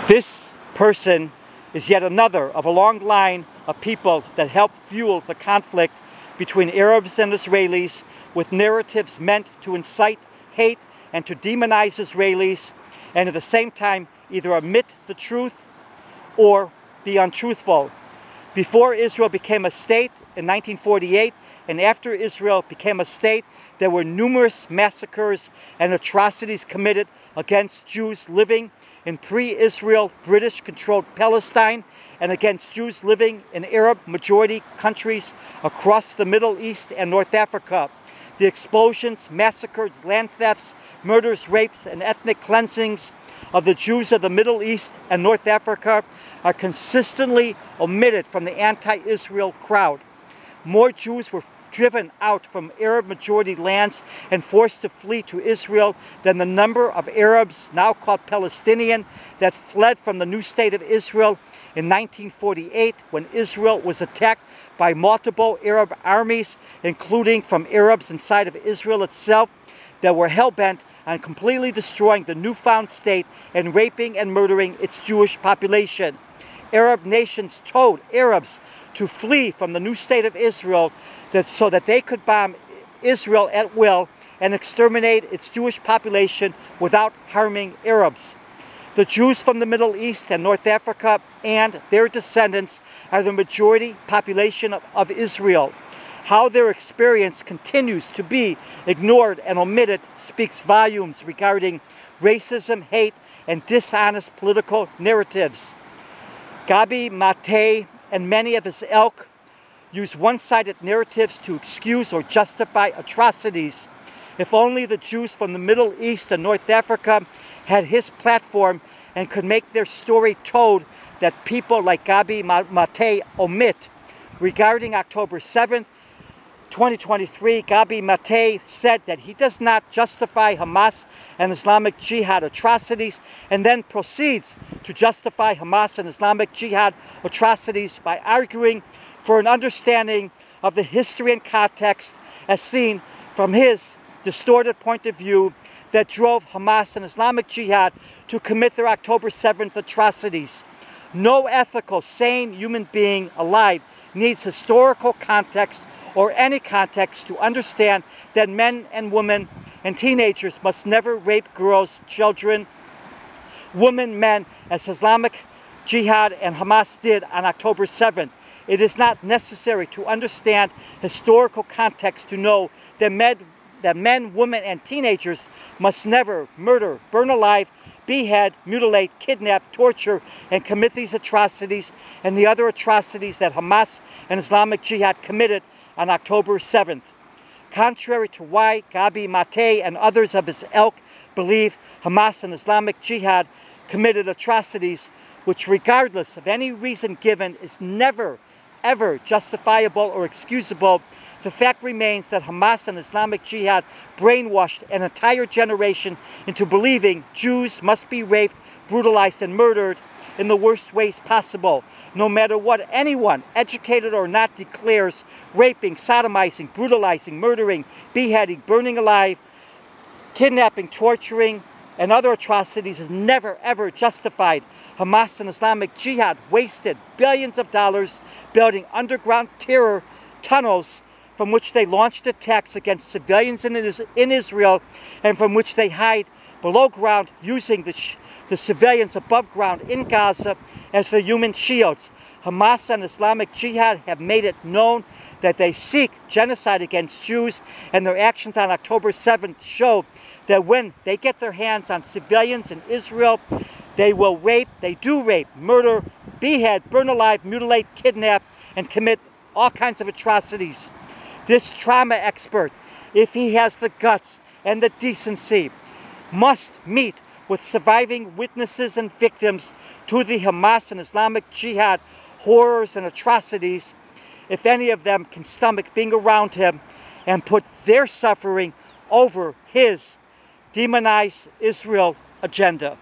This person is yet another of a long line of people that help fuel the conflict between Arabs and Israelis, with narratives meant to incite hate and to demonize Israelis, and at the same time either omit the truth or be untruthful. Before Israel became a state in 1948, and after Israel became a state, there were numerous massacres and atrocities committed against Jews living in pre-Israel British-controlled Palestine and against Jews living in Arab-majority countries across the Middle East and North Africa. The explosions, massacres, land thefts, murders, rapes, and ethnic cleansings of the Jews of the Middle East and North Africa are consistently omitted from the anti-Israel crowd. More Jews were driven out from Arab-majority lands and forced to flee to Israel than the number of Arabs, now called Palestinian, that fled from the new state of Israel in 1948 when Israel was attacked by multiple Arab armies, including from Arabs inside of Israel itself, that were hell-bent on completely destroying the newfound state and raping and murdering its Jewish population. Arab nations told Arabs to flee from the new state of Israel so that they could bomb Israel at will and exterminate its Jewish population without harming Arabs. The Jews from the Middle East and North Africa and their descendants are the majority population of Israel. How their experience continues to be ignored and omitted speaks volumes regarding racism, hate, and dishonest political narratives. Gabe, Mate, and many of his ilk use one-sided narratives to excuse or justify atrocities. If only the Jews from the Middle East and North Africa had his platform and could make their story told that people like Gabe Mate omit. Regarding October 7th, 2023, Gabe Mate said that he does not justify Hamas and Islamic Jihad atrocities, and then proceeds to justify Hamas and Islamic Jihad atrocities by arguing for an understanding of the history and context as seen from his distorted point of view that drove Hamas and Islamic Jihad to commit their October 7th atrocities. No ethical, sane human being alive needs historical context or any context to understand that men and women and teenagers must never rape girls, children, women, men, as Islamic Jihad and Hamas did on October 7th. It is not necessary to understand historical context to know that men, women, and teenagers must never murder, burn alive, behead, mutilate, kidnap, torture, and commit these atrocities and the other atrocities that Hamas and Islamic Jihad committed on October 7th. Contrary to why Gabe Mate and others of his ilk believe Hamas and Islamic Jihad committed atrocities, which regardless of any reason given is never, ever justifiable or excusable, the fact remains that Hamas and Islamic Jihad brainwashed an entire generation into believing Jews must be raped, brutalized, and murdered in the worst ways possible, no matter what anyone, educated or not, declares. Raping, sodomizing, brutalizing, murdering, beheading, burning alive, kidnapping, torturing, and other atrocities is never ever justified. Hamas and Islamic Jihad wasted billions of dollars building underground terror tunnels from which they launched attacks against civilians in Israel, and from which they hide below ground using the civilians above ground in Gaza as their human shields. Hamas and Islamic Jihad have made it known that they seek genocide against Jews, and their actions on October 7th show that when they get their hands on civilians in Israel, they will rape, they do rape, murder, behead, burn alive, mutilate, kidnap, and commit all kinds of atrocities. This trauma expert, if he has the guts and the decency, must meet with surviving witnesses and victims to the Hamas and Islamic Jihad horrors and atrocities, if any of them can stomach being around him, and put their suffering over his demonized Israel agenda.